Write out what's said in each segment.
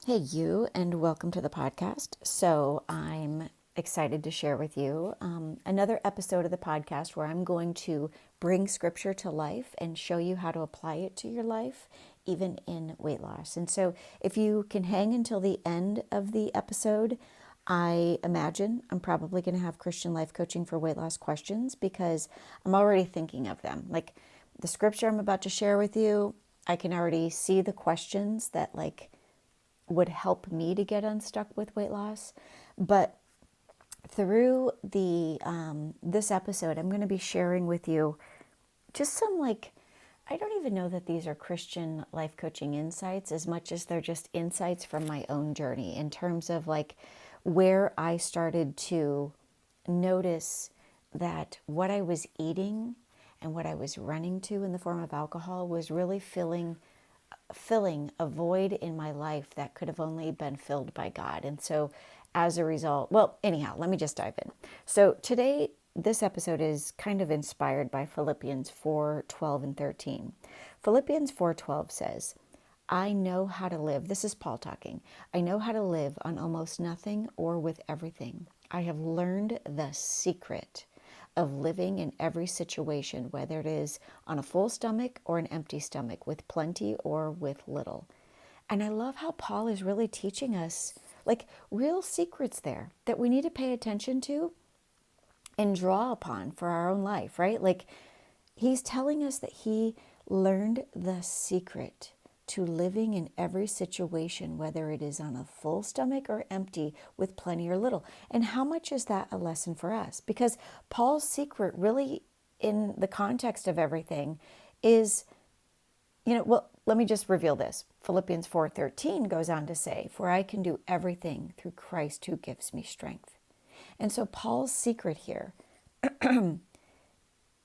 Hey, you, and welcome to the podcast. So, I'm excited to share with you another episode of the podcast where I'm going to bring scripture to life and show you how to apply it to your life, even in weight loss. And so, if you can hang until the end of the episode, I imagine I'm probably going to have Christian life coaching for weight loss questions because I'm already thinking of them. Like the scripture I'm about to share with you, I can already see the questions that would help me to get unstuck with weight loss. But through the this episode, I'm going to be sharing with you just some I don't even know that these are Christian life coaching insights as much as they're just insights from my own journey in terms of where I started to notice that what I was eating and what I was running to in the form of alcohol was really filling a void in my life that could have only been filled by God. And so as a result, well, anyhow, let me just dive in. So today, this episode is kind of inspired by Philippians 4:12 and 13. Philippians 4:12 says, I know how to live. This is Paul talking. I know how to live on almost nothing or with everything. I have learned the secret of living in every situation, whether it is on a full stomach or an empty stomach, with plenty or with little. And I love how Paul is really teaching us real secrets there that we need to pay attention to and draw upon for our own life, right? He's telling us that he learned the secret to living in every situation, whether it is on a full stomach or empty, with plenty or little. And how much is that a lesson for us? Because Paul's secret really, in the context of everything, is, well, let me just reveal this. Philippians 4:13 goes on to say, for I can do everything through Christ who gives me strength. And so Paul's secret here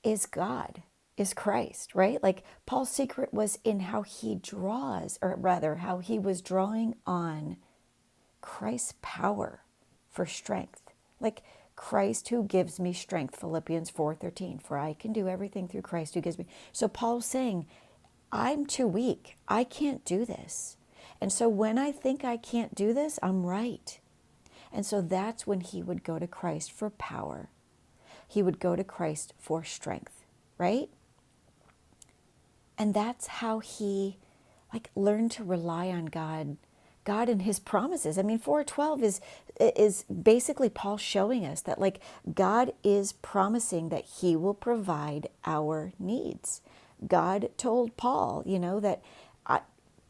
is God, is Christ, right? Paul's secret was in how he draws, or rather, how he was drawing on Christ's power for strength. Christ who gives me strength, Philippians 4:13, for I can do everything through Christ who gives me. So Paul's saying, I'm too weak. I can't do this. And so when I think I can't do this, I'm right. And so that's when he would go to Christ for power. He would go to Christ for strength, right? And that's how he learned to rely on God and his promises. I mean, 4:12 is basically Paul showing us that God is promising that he will provide our needs. God told Paul,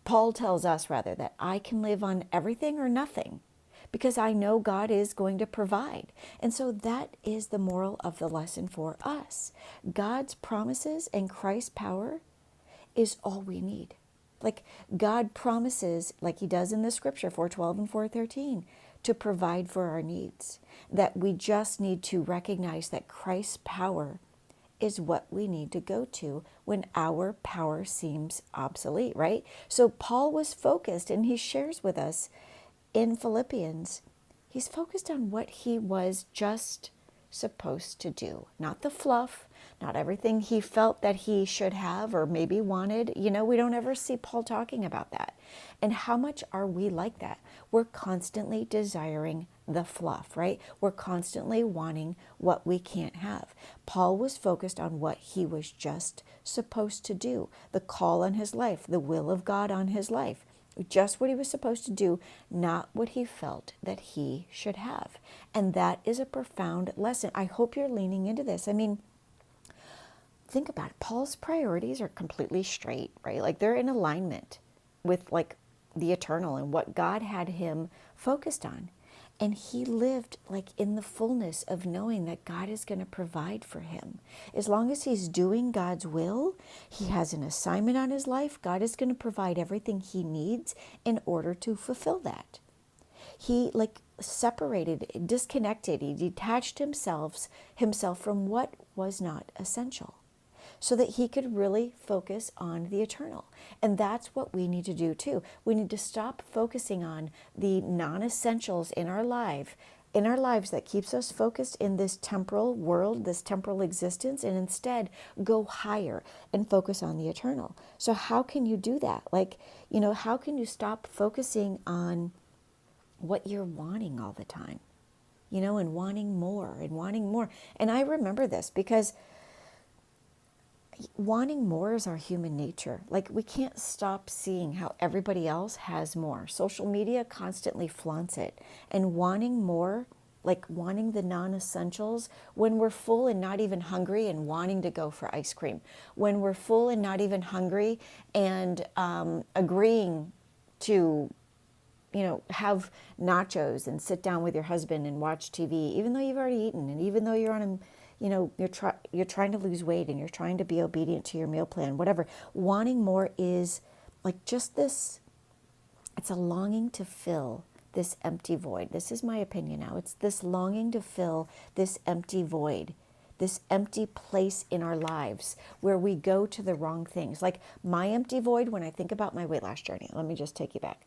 Paul tells us rather that I can live on everything or nothing because I know God is going to provide. And so that is the moral of the lesson for us. God's promises and Christ's power is all we need. God promises, like he does in the scripture, 4:12 and 4:13, to provide for our needs. That we just need to recognize that Christ's power is what we need to go to when our power seems obsolete, right? So Paul was focused, and he shares with us in Philippians, he's focused on what he was just supposed to do, not the fluff, not everything he felt that he should have or maybe wanted. We don't ever see Paul talking about that. And how much are we like that? We're constantly desiring the fluff, right? We're constantly wanting what we can't have. Paul was focused on what he was just supposed to do, the call on his life, the will of God on his life. Just what he was supposed to do, not what he felt that he should have. And that is a profound lesson. I hope you're leaning into this. I mean, think about it. Paul's priorities are completely straight, right? They're in alignment with the eternal and what God had him focused on. And he lived in the fullness of knowing that God is going to provide for him. As long as he's doing God's will, he has an assignment on his life. God is going to provide everything he needs in order to fulfill that. He separated, disconnected, he detached himself from what was not essential, so that he could really focus on the eternal. And that's what we need to do too. We need to stop focusing on the non-essentials in our life in our lives that keeps us focused in this temporal world, this temporal existence, and instead go higher and focus on the eternal. So how can you do that? Like, how can you stop focusing on what you're wanting all the time, and wanting more and wanting more? And I remember this because wanting more is our human nature. Like, we can't stop seeing how everybody else has more. Social media constantly flaunts it. And wanting more, like wanting the non-essentials, when we're full and not even hungry and wanting to go for ice cream, when we're full and not even hungry and agreeing to have nachos and sit down with your husband and watch TV, even though you've already eaten, and even though you're on a, you're trying to lose weight and you're trying to be obedient to your meal plan, whatever. Wanting more is like just this. It's a longing to fill this empty void. This is my opinion now. It's this longing to fill this empty void, this empty place in our lives where we go to the wrong things. Like my empty void, when I think about my weight loss journey, let me just take you back.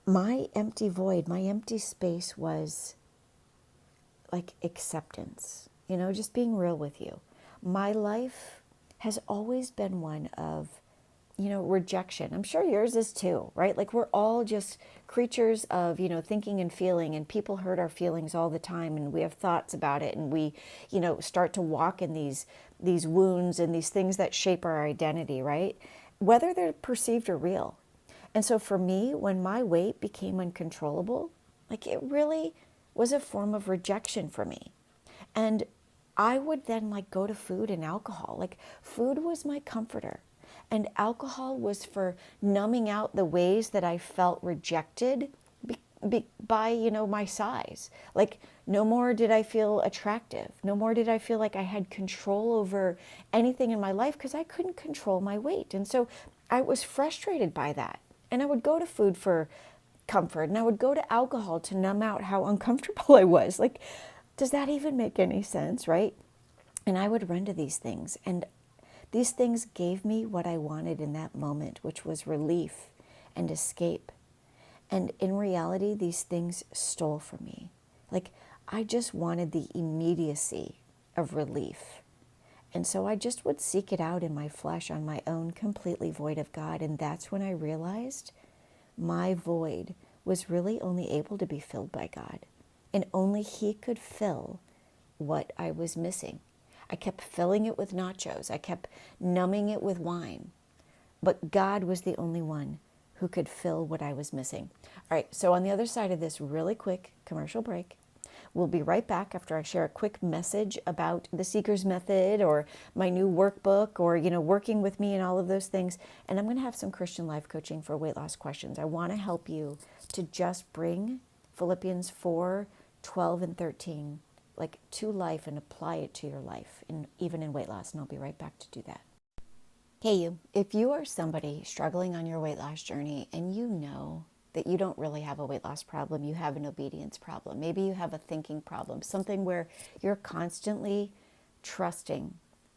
My empty void, my empty space was like acceptance, just being real with you. My life has always been one of, rejection. I'm sure yours is too, right? Like we're all just creatures of, thinking and feeling, and people hurt our feelings all the time, and we have thoughts about it, and we, start to walk in these wounds and these things that shape our identity, right? Whether they're perceived or real. And so for me, when my weight became uncontrollable, like it really was a form of rejection for me. And I would then like go to food and alcohol. Like food was my comforter, and alcohol was for numbing out the ways that I felt rejected by, my size. Like no more did I feel attractive. No more did I feel like I had control over anything in my life because I couldn't control my weight. And so I was frustrated by that. And I would go to food for comfort, and I would go to alcohol to numb out how uncomfortable I was. Like, does that even make any sense, right? And I would run to these things, and these things gave me what I wanted in that moment, which was relief and escape. And in reality, these things stole from me. Like, I just wanted the immediacy of relief. And so I just would seek it out in my flesh on my own, completely void of God. And that's when I realized my void was really only able to be filled by God. And only He could fill what I was missing. I kept filling it with nachos. I kept numbing it with wine. But God was the only one who could fill what I was missing. All right, so on the other side of this really quick commercial break, we'll be right back after I share a quick message about the Seeker's Method or my new workbook or, working with me and all of those things. And I'm going to have some Christian life coaching for weight loss questions. I want to help you to just bring Philippians 4, 12, and 13 like to life and apply it to your life, even in weight loss. And I'll be right back to do that. Hey, you, if you are somebody struggling on your weight loss journey and you know that you don't really have a weight loss problem, you have an obedience problem. Maybe you have a thinking problem, something where you're constantly trusting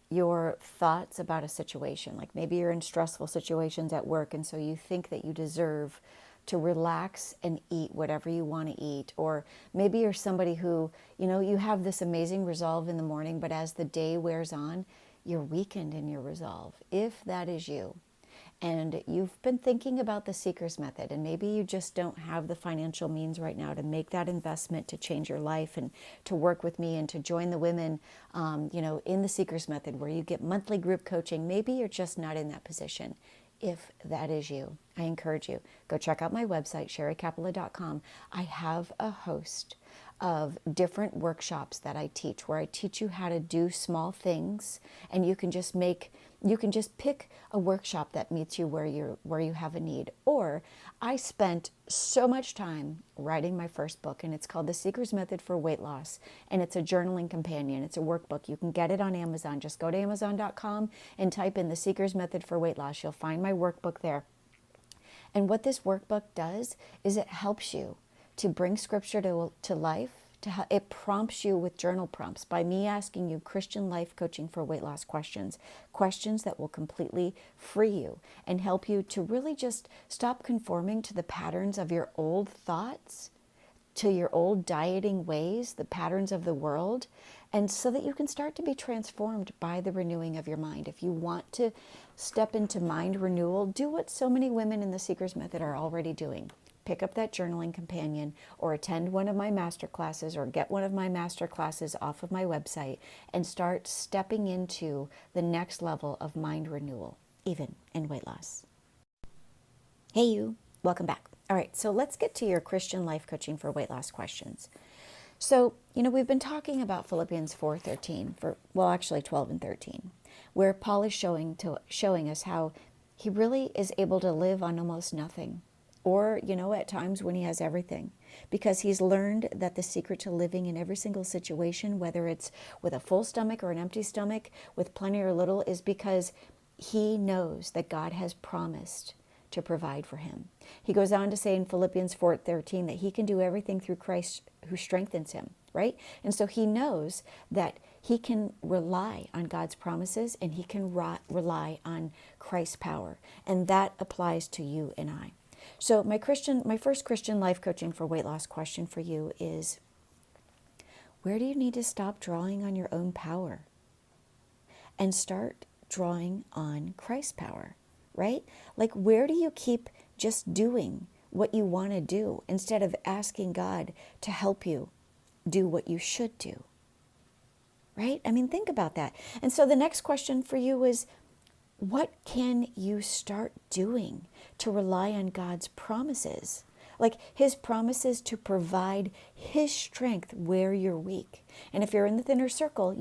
your thoughts about a situation. Like maybe you're in stressful situations at work, and so you think that you deserve to relax and eat whatever you want to eat. Or maybe you're somebody who, you have this amazing resolve in the morning, but as the day wears on, you're weakened in your resolve. If that is you, and you've been thinking about the Seeker's Method, and maybe you just don't have the financial means right now to make that investment to change your life and to work with me and to join the women, in the Seeker's Method where you get monthly group coaching. Maybe you're just not in that position. If that is you, I encourage you, go check out my website, sherriekapala.com. I have a host of different workshops that I teach where I teach you how to do small things, and you can just pick a workshop that meets you where you have a need. Or I spent so much time writing my first book, and it's called The Seeker's Method for Weight Loss, and it's a journaling companion. It's a workbook. You can get it on Amazon. Just go to Amazon.com and type in The Seeker's Method for Weight Loss. You'll find my workbook there. And what this workbook does is it helps you to bring scripture to life. It prompts you with journal prompts by me asking you Christian life coaching for weight loss questions that will completely free you and help you to really just stop conforming to the patterns of your old thoughts to your old dieting ways, the patterns of the world, and so that you can start to be transformed by the renewing of your mind. If you want to step into mind renewal, do what so many women in the Seeker's Method are already doing. Pick up that journaling companion or attend one of my master classes or get one of my master classes off of my website and start stepping into the next level of mind renewal, even in weight loss. Hey you, welcome back. All right, so let's get to your Christian life coaching for weight loss questions. So, we've been talking about Philippians 4:13 actually 12 and 13, where Paul is showing us how he really is able to live on almost nothing, or, at times when he has everything, because he's learned that the secret to living in every single situation, whether it's with a full stomach or an empty stomach, with plenty or little, is because he knows that God has promised to provide for him. He goes on to say in Philippians 4:13 that he can do everything through Christ who strengthens him, right? And so he knows that he can rely on God's promises and he can rely on Christ's power. And that applies to you and I. So my first Christian life coaching for weight loss question for you is, where do you need to stop drawing on your own power and start drawing on Christ's power? Right? Like, where do you keep just doing what you want to do instead of asking God to help you do what you should do? Right? I mean, think about that. And so the next question for you is, what can you start doing to rely on God's promises? Like his promises to provide his strength where you're weak. And if you're in the thinner circle,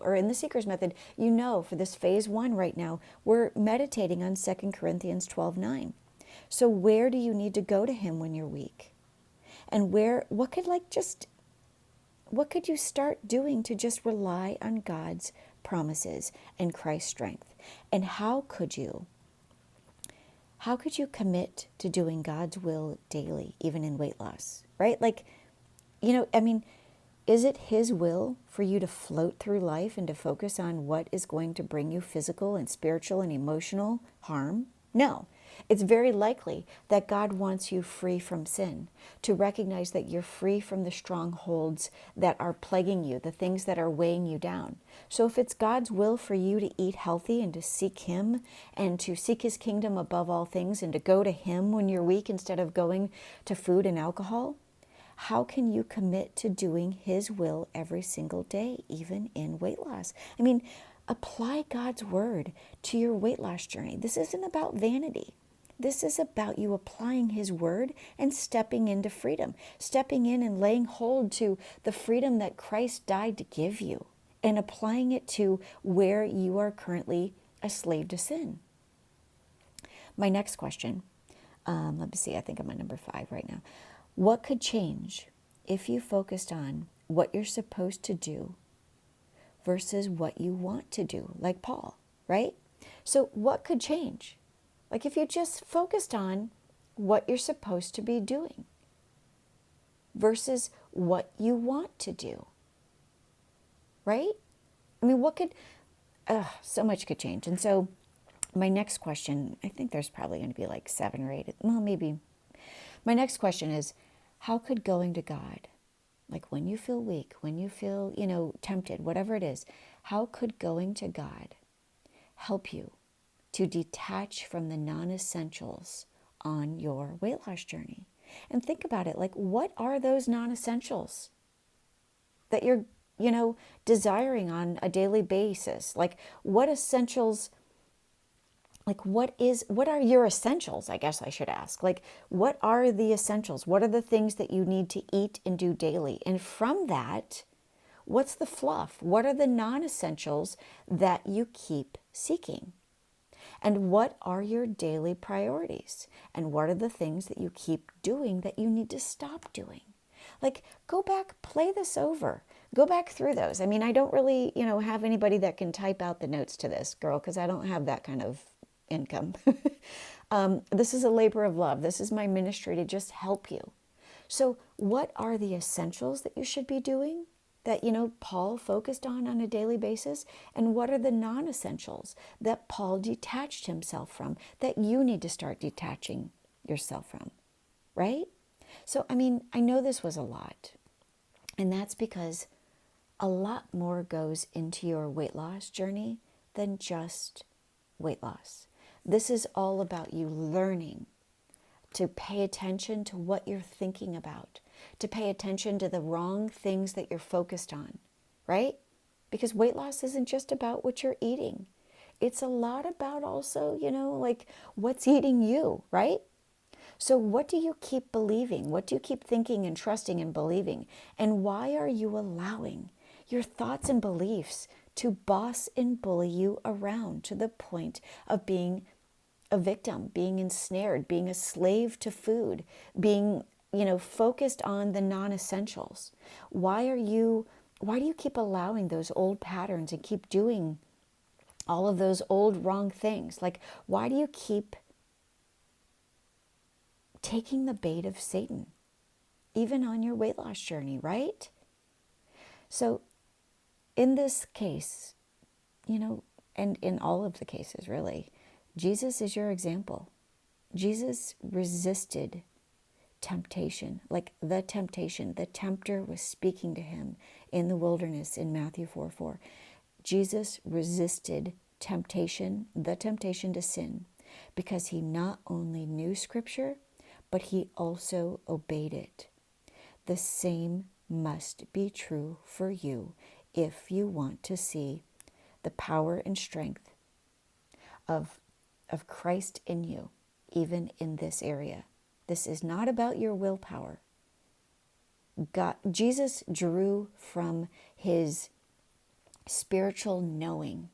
or in the Seeker's Method, for this phase 1 right now, we're meditating on 2 Corinthians 12:9. So where do you need to go to him when you're weak? And what could you start doing to just rely on God's promises and Christ's strength? And how could you commit to doing God's will daily, even in weight loss, right? Like, is it his will for you to float through life and to focus on what is going to bring you physical and spiritual and emotional harm? No. It's very likely that God wants you free from sin, to recognize that you're free from the strongholds that are plaguing you, the things that are weighing you down. So if it's God's will for you to eat healthy and to seek him and to seek his kingdom above all things and to go to him when you're weak instead of going to food and alcohol, how can you commit to doing his will every single day, even in weight loss? I mean, apply God's word to your weight loss journey. This isn't about vanity. This is about you applying his word and stepping into freedom, stepping in and laying hold to the freedom that Christ died to give you and applying it to where you are currently a slave to sin. My next question, let me see, I think I'm on number 5 right now. What could change if you focused on what you're supposed to do versus what you want to do, like Paul, right? So what could change? Like if you just focused on what you're supposed to be doing versus what you want to do, right? I mean, so much could change. And so my next question, I think there's probably going to be like 7 or 8, well, maybe. My next question is, how could going to God, like when you feel weak, when you feel, tempted, whatever it is, how could going to God help you to detach from the non-essentials on your weight loss journey? And think about it, like what are those non-essentials that you're, desiring on a daily basis? Like what essentials, like what are your essentials, I guess I should ask. Like what are the essentials? What are the things that you need to eat and do daily? And from that, what's the fluff? What are the non-essentials that you keep seeking? And what are your daily priorities? And what are the things that you keep doing that you need to stop doing? Like, go back, play this over. Go back through those. I mean, I don't really, have anybody that can type out the notes to this, girl, because I don't have that kind of income. This is a labor of love. This is my ministry to just help you. So what are the essentials that you should be doing that, Paul focused on a daily basis? And what are the non-essentials that Paul detached himself from that you need to start detaching yourself from, right? So, I mean, I know this was a lot, and that's because a lot more goes into your weight loss journey than just weight loss. This is all about you learning to pay attention to what you're thinking about, to pay attention to the wrong things that you're focused on, right? Because weight loss isn't just about what you're eating. It's a lot about also, like what's eating you, right? So what do you keep believing? What do you keep thinking and trusting and believing? And why are you allowing your thoughts and beliefs to boss and bully you around to the point of being a victim, being ensnared, being a slave to food, being, focused on the non-essentials? Why do you keep allowing those old patterns and keep doing all of those old wrong things? Like, why do you keep taking the bait of Satan, even on your weight loss journey, right? So in this case, and in all of the cases really, Jesus is your example. Jesus resisted temptation, like the temptation. The tempter was speaking to him in the wilderness in Matthew 4:4. Jesus resisted temptation, the temptation to sin, because he not only knew Scripture, but he also obeyed it. The same must be true for you if you want to see the power and strength of Christ in you, even in this area. This is not about your willpower. Jesus drew from his spiritual knowing,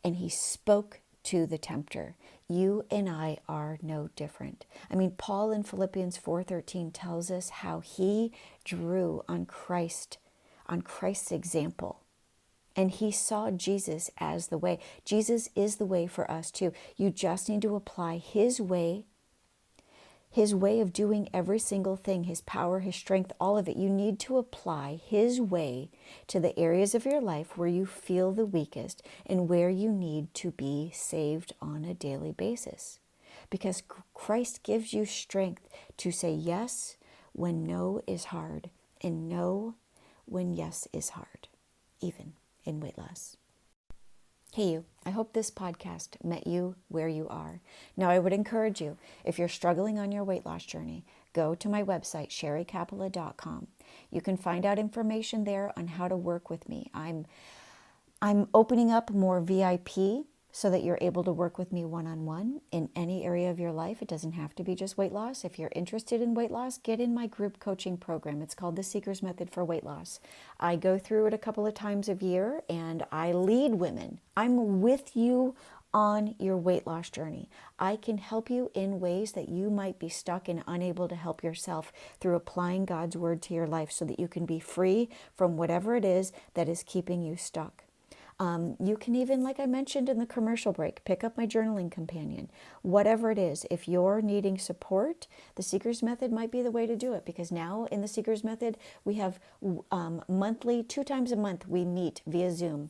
and he spoke to the tempter. You and I are no different. I mean, Paul in Philippians 4:13 tells us how he drew on Christ's example. And he saw Jesus as the way. Jesus is the way for us too. You just need to apply his way of doing every single thing, his power, his strength, all of it. You need to apply his way to the areas of your life where you feel the weakest and where you need to be saved on a daily basis. Because Christ gives you strength to say yes when no is hard and no when yes is hard, even in weight loss. Hey you, I hope this podcast met you where you are. Now I would encourage you, if you're struggling on your weight loss journey, go to my website, sherriekapala.com. You can find out information there on how to work with me. I'm opening up more VIP so that you're able to work with me one-on-one in any area of your life. It doesn't have to be just weight loss. If you're interested in weight loss, get in my group coaching program. It's called The Seeker's Method for Weight Loss. I go through it a couple of times a year and I lead women. I'm with you on your weight loss journey. I can help you in ways that you might be stuck and unable to help yourself through applying God's word to your life so that you can be free from whatever it is that is keeping you stuck. You can even, like I mentioned in the commercial break, pick up my journaling companion. Whatever it is, if you're needing support, the Seeker's Method might be the way to do it, because now in the Seeker's Method, we have monthly, 2 times a month, we meet via Zoom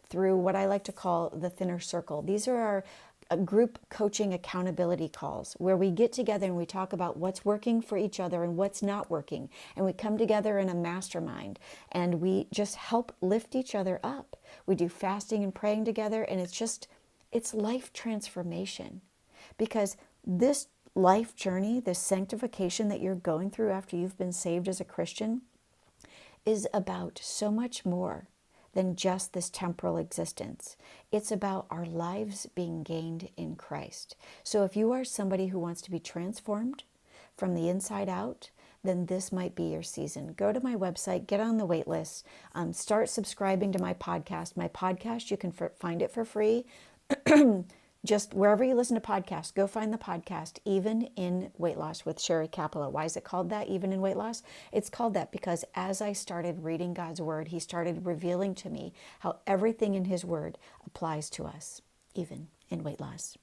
through what I like to call the thinner circle. These are our group coaching accountability calls where we get together and we talk about what's working for each other and what's not working. And we come together in a mastermind and we just help lift each other up. We do fasting and praying together, and it's life transformation. Because this life journey, this sanctification that you're going through after you've been saved as a Christian, is about so much more than just this temporal existence. It's about our lives being gained in Christ. So if you are somebody who wants to be transformed from the inside out, then this might be your season. Go to my website, get on the wait list, start subscribing to my podcast. My podcast, you can find it for free. Just wherever you listen to podcasts, go find the podcast, Even in Weight Loss with Sherrie Kapala. Why is it called that, Even in Weight Loss? It's called that because as I started reading God's word, he started revealing to me how everything in his word applies to us, even in weight loss.